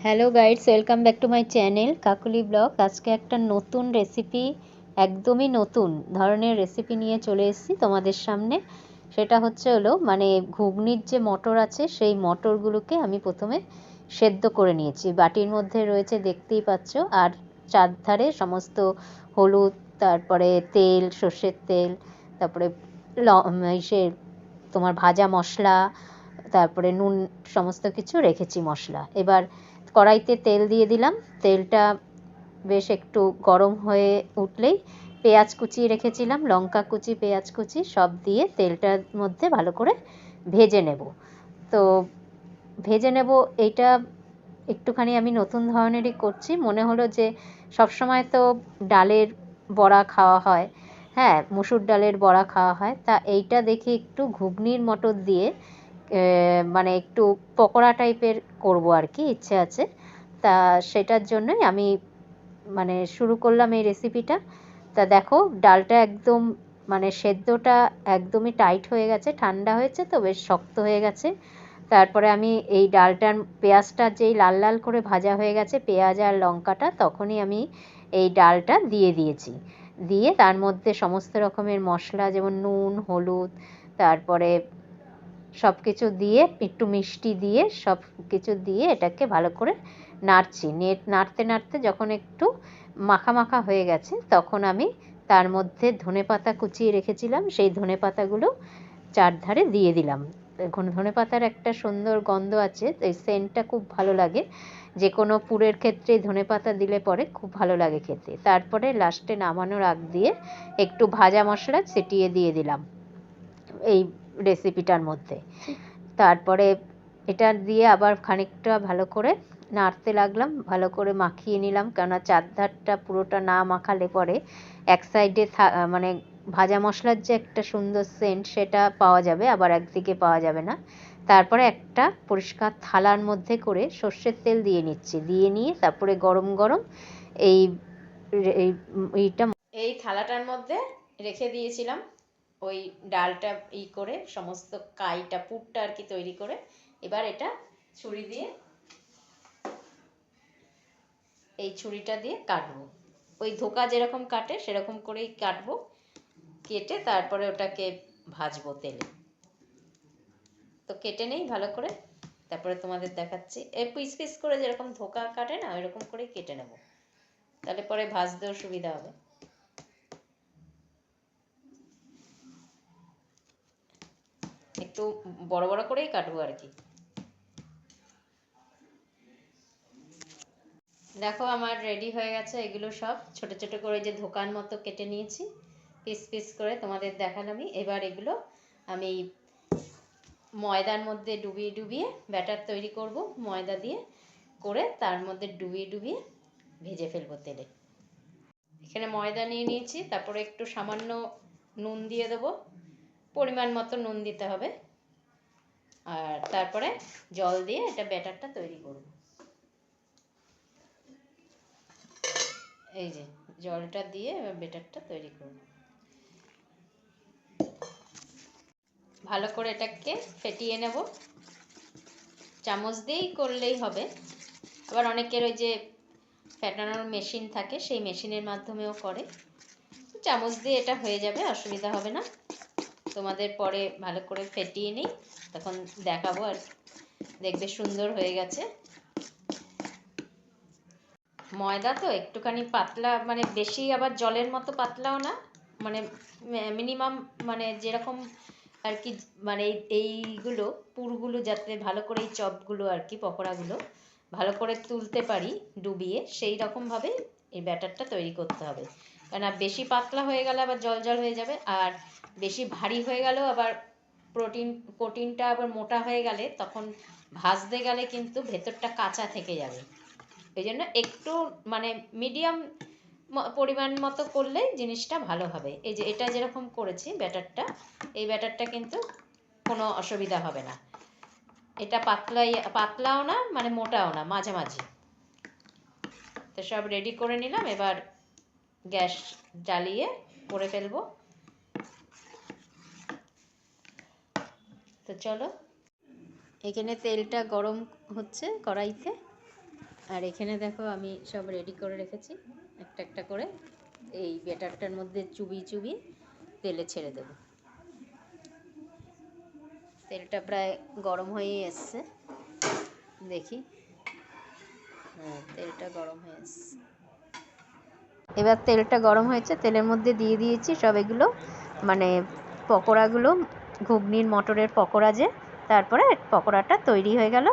Hello guys, welcome back to my channel Kakuli blog. আজকে একটা নতুন রেসিপি, একদমই নতুন ধরনের রেসিপি নিয়ে চলে এসেছি তোমাদের সামনে। সেটা হলো ঘুগনির যে মটর আছে সেই মটরগুলোকে আমি প্রথমে সেদ্ধ করে নিয়েছি। বাটির মধ্যে রয়েছে, দেখতেই পাচ্ছ। আর চারধারে সমস্ত হলুদ, তারপরে তেল, সর্ষের তেল, তারপরে তোমার ভাজা মশলা, তারপরে নুন, সমস্ত কিছু রেখেছি মশলা। এবার কড়াইতে তেল দিয়ে দিলাম। তেলটা বেশ একটু গরম হয়ে উঠলেই পেঁয়াজ কুচি রেখেছিলাম, লঙ্কা কুচি, পেঁয়াজ কুচি সব দিয়ে তেলটার মধ্যে ভালো করে ভেজে নেব। তো ভেজে নেব, এইটা একটুখানি আমি নতুন ধরনেরই করছি। মনে হলো যে সবসময় তো ডালের বড়া খাওয়া হয়, হ্যাঁ, মুসুর ডালের বড়া খাওয়া হয়, তা এইটা দেখি একটু ঘুগনির মটর দিয়ে একটু পকোড়া টাইপের করব আর কি, ইচ্ছে আছে। তা সেটার জন্যই আমি শুরু করলাম এই রেসিপিটা। তা দেখো, ডালটা একদম সেদ্ধটা একদমই টাইট হয়ে গেছে, ঠান্ডা হয়েছে তো বেশ শক্ত হয়ে গেছে। তারপরে আমি এই ডালটার, পেঁয়াজটা যেই লাল লাল করে ভাজা হয়ে গেছে, পেঁয়াজ আর লঙ্কাটা, তখনই আমি এই ডালটা দিয়ে দিয়েছি। দিয়ে তার মধ্যে সমস্ত রকমের মশলা, যেমন নুন, হলুদ, তারপরে সব কিছু দিয়ে, একটু মিষ্টি দিয়ে, সব কিছু দিয়ে এটাকে ভালো করে নাড়ছি। নাড়তে নাড়তে যখন একটু মাখা মাখা হয়ে গেছে, তখন আমি তার মধ্যে ধনেপাতা কুচিয়ে রেখেছিলাম, সেই ধনেপাতাগুলো চারধারে দিয়ে দিলাম। এখন ধনেপাতার একটা সুন্দর গন্ধ আছে, এই সেন্টটা খুব ভালো লাগে। যে কোনো পুরের ক্ষেত্রে ধনেপাতা দিলে পরে খুব ভালো লাগে খেতে। তারপরে লাস্টে নামানোর আগ দিয়ে একটু ভাজা মশলা ছিটিয়ে দিয়ে দিলাম এই রেসিপিটার মধ্যে। তারপরে এটা দিয়ে আবার খানিকটা ভালো করে নাড়তে লাগলাম, ভালো করে মাখিয়ে নিলাম, কেননা চারধারটা পুরোটা না মাখালে পরে এক সাইডে ভাজা মশলার যে একটা সুন্দর সেন্ট সেটা পাওয়া যাবে, আবার একদিকে পাওয়া যাবে না। তারপরে একটা পরিষ্কার থালার মধ্যে করে সর্ষের তেল দিয়ে নিচ্ছি, দিয়ে নিয়ে তারপরে গরম গরম এই এইটা এই থালাটার মধ্যে রেখে দিয়েছিলাম। ওই ডালটা করে সমস্ত কাইটা, পুরটা আর কি তৈরি করে, এবার এটা ছুরি দিয়ে, এই ছুরিটা দিয়ে কাটবো। ওই ধোকা যেরকম কাটে সেরকম করেই কাটবো, কেটে তারপরে ওটাকে ভাজবো তেলে। তো কেটে নেই ভালো করে, তারপরে তোমাদের দেখাচ্ছি। এই পিস পিস করে যেরকম ধোকা কাটে না, ওইরকম করেই কেটে নেব, তাহলে পরে ভাজতেও সুবিধা হবে। একটু বড় বড় করেই কাটবো আর কি। দেখো, আমার রেডি হয়ে গেছে। এগুলো সব ছোট ছোট করে যে ধোকার মতো কেটে নিয়েছি, পিস পিস করে তোমাদের দেখালামই। এবার এগুলো আমি ময়দার মধ্যে ডুবিয়ে ডুবিয়ে ব্যাটার তৈরি করব, ময়দা দিয়ে করে তার মধ্যে ডুবিয়ে ডুবিয়ে ভেজে ফেলবো তেলে। এখানে ময়দা নিয়ে নিয়েছি, তারপরে একটু সামান্য নুন দিয়ে দেবো, পরিমাণ মতো নুন দিতে হবে। আর তারপরে জল দিয়ে এটা ব্যাটারটা তৈরি করব। এই যে জলটা দিয়ে এবার ব্যাটারটা তৈরি করব। ভালো করে এটাকে ফেটিয়ে নেব, চামচ দিয়েই করলেই হবে। আবার অনেকের ওই যে ফেটানোর মেশিন থাকে, সেই মেশিনের মাধ্যমেও করে। চামচ দিয়ে এটা হয়ে যাবে, অসুবিধা হবে না। তোমাদের পরে ভালো করে ফেটিয়ে নিই, তখন দেখাবো। আর দেখবে সুন্দর হয়ে গেছে। ময়দা তো একটুখানি পাতলা, বেশি আবার জলের মতো পাতলাও না, মিনিমাম, যেরকম আর কি, এইগুলো পুরগুলো যাতে ভালো করে, এই চপগুলো আর কি, পকোড়াগুলো ভালো করে তুলতে পারি ডুবিয়ে, সেই রকমভাবে এই ব্যাটারটা তৈরি করতে হবে। কেননা বেশি পাতলা হয়ে গেলে আবার জল জল হয়ে যাবে, আর বেশি ভারী হয়ে গেলেও আবার কোটিনটা আবার মোটা হয়ে গেলে তখন ভাজতে গেলে কিন্তু ভেতরটা কাঁচা থেকে যাবে। এই জন্য একটু মিডিয়াম পরিমাণ মতো করলেই জিনিসটা ভালো হবে। এই যে এটা যেরকম করেছি ব্যাটারটা, এই ব্যাটারটা কিন্তু কোনো অসুবিধা হবে না। এটা পাতলাও না, মোটাও না, মাঝামাঝি। তো সব রেডি করে নিলাম, এবার গ্যাস জ্বালিয়ে করে ফেলবো। তো চলো, এখানে তেলটা গরম হচ্ছে কড়াইতে। আর এখানে দেখো আমি সব রেডি করে রেখেছি, একটা একটা করে এই ব্যাটারটার মধ্যে চুবিয়ে চুবিয়ে তেলে ছেড়ে দেব। তেলটা প্রায় গরম হয়েই এসছে, দেখি। হ্যাঁ, তেলটা গরম হয়ে এসছে। এবার তেলটা গরম হয়েছে, তেলের মধ্যে দিয়ে দিয়েছি সব এগুলো, মানে পকোড়াগুলো, ঘুগনির মটরের পকোড়া যে, তারপরে পকোড়াটা তৈরি হয়ে গেল।